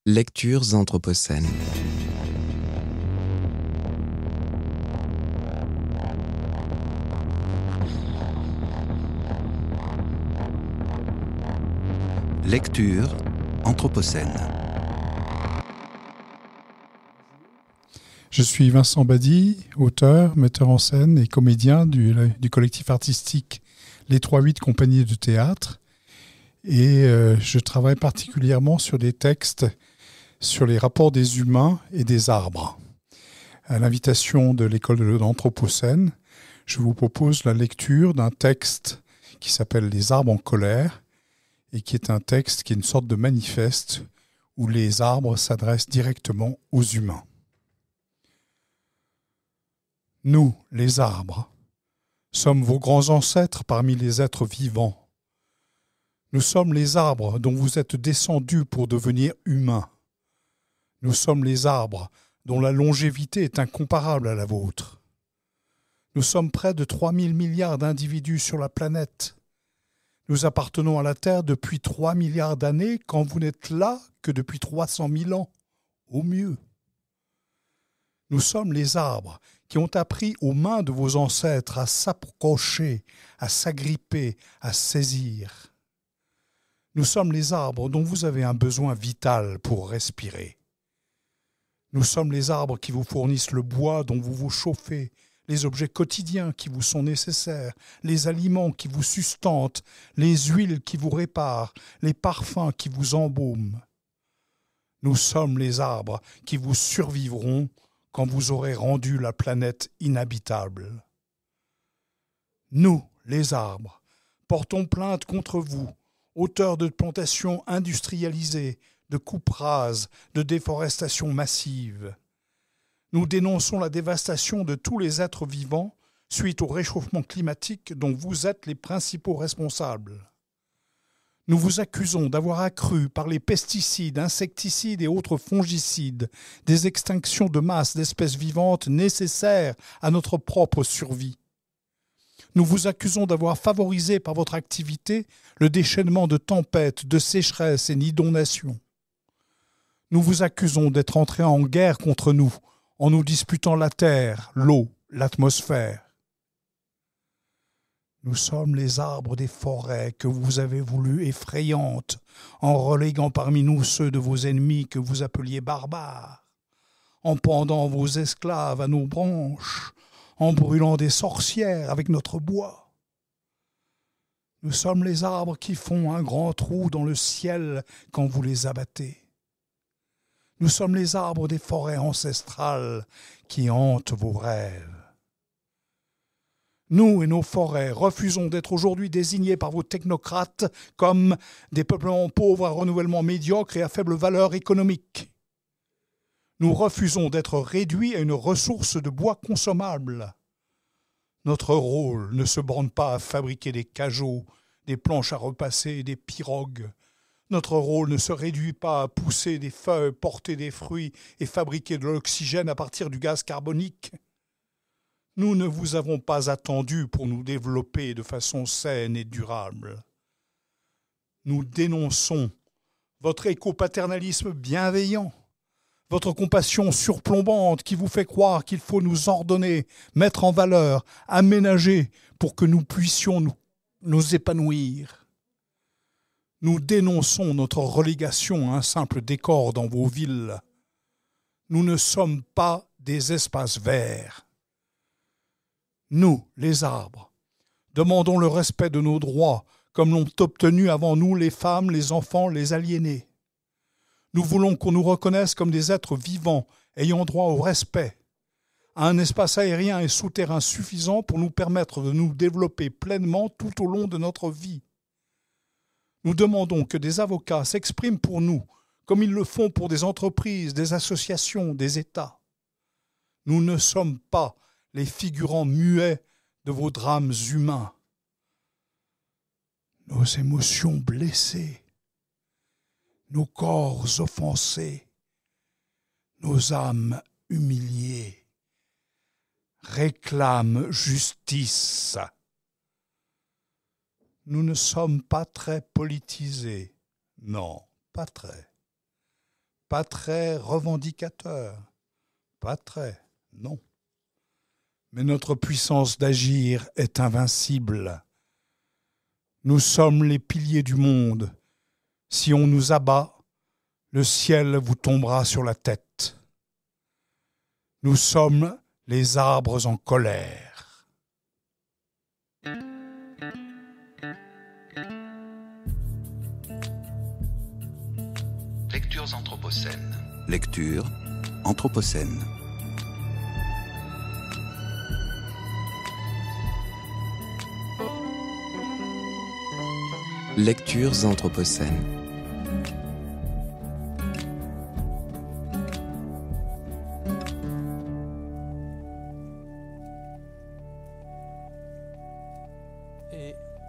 Lectures anthropocènes. Lecture anthropocène. Je suis Vincent Badi, auteur, metteur en scène et comédien du collectif artistique Les 3-8 Compagnie de théâtre. Et je travaille particulièrement sur des textes sur les rapports des humains et des arbres. À l'invitation de l'école de l'Anthropocène, je vous propose la lecture d'un texte qui s'appelle « Les arbres en colère » et qui est un texte qui est une sorte de manifeste où les arbres s'adressent directement aux humains. Nous, les arbres, sommes vos grands ancêtres parmi les êtres vivants. Nous sommes les arbres dont vous êtes descendus pour devenir humains. Nous sommes les arbres dont la longévité est incomparable à la vôtre. Nous sommes près de 3000 milliards d'individus sur la planète. Nous appartenons à la Terre depuis 3 milliards d'années quand vous n'êtes là que depuis 300 000 ans, au mieux. Nous sommes les arbres qui ont appris aux mains de vos ancêtres à s'approcher, à s'agripper, à saisir. Nous sommes les arbres dont vous avez un besoin vital pour respirer. Nous sommes les arbres qui vous fournissent le bois dont vous vous chauffez, les objets quotidiens qui vous sont nécessaires, les aliments qui vous sustentent, les huiles qui vous réparent, les parfums qui vous embaument. Nous sommes les arbres qui vous survivront quand vous aurez rendu la planète inhabitable. Nous, les arbres, portons plainte contre vous, auteurs de plantations industrialisées, de coupes rases, de déforestation massive. Nous dénonçons la dévastation de tous les êtres vivants suite au réchauffement climatique dont vous êtes les principaux responsables. Nous vous accusons d'avoir accru par les pesticides, insecticides et autres fongicides des extinctions de masse d'espèces vivantes nécessaires à notre propre survie. Nous vous accusons d'avoir favorisé par votre activité le déchaînement de tempêtes, de sécheresses et d'inondations. Nous vous accusons d'être entrés en guerre contre nous en nous disputant la terre, l'eau, l'atmosphère. Nous sommes les arbres des forêts que vous avez voulues effrayantes en reléguant parmi nous ceux de vos ennemis que vous appeliez barbares, en pendant vos esclaves à nos branches, en brûlant des sorcières avec notre bois. Nous sommes les arbres qui font un grand trou dans le ciel quand vous les abattez. Nous sommes les arbres des forêts ancestrales qui hantent vos rêves. Nous et nos forêts refusons d'être aujourd'hui désignés par vos technocrates comme des peuplements pauvres à renouvellement médiocre et à faible valeur économique. Nous refusons d'être réduits à une ressource de bois consommable. Notre rôle ne se borne pas à fabriquer des cajots, des planches à repasser et des pirogues. Notre rôle ne se réduit pas à pousser des feuilles, porter des fruits et fabriquer de l'oxygène à partir du gaz carbonique. Nous ne vous avons pas attendu pour nous développer de façon saine et durable. Nous dénonçons votre éco-paternalisme bienveillant, votre compassion surplombante qui vous fait croire qu'il faut nous ordonner, mettre en valeur, aménager pour que nous puissions nous épanouir. Nous dénonçons notre relégation à un simple décor dans vos villes. Nous ne sommes pas des espaces verts. Nous, les arbres, demandons le respect de nos droits comme l'ont obtenu avant nous les femmes, les enfants, les aliénés. Nous voulons qu'on nous reconnaisse comme des êtres vivants ayant droit au respect, à un espace aérien et souterrain suffisant pour nous permettre de nous développer pleinement tout au long de notre vie. Nous demandons que des avocats s'expriment pour nous, comme ils le font pour des entreprises, des associations, des États. Nous ne sommes pas les figurants muets de vos drames humains. Nos émotions blessées, nos corps offensés, nos âmes humiliées réclament justice. Nous ne sommes pas très politisés. Non, pas très. pas très revendicateur, pas très, non. Mais notre puissance d'agir est invincible. Nous sommes les piliers du monde. Si on nous abat, le ciel vous tombera sur la tête. Nous sommes les arbres en colère. Lectures anthropocènes. Lecture anthropocène. Lectures anthropocènes.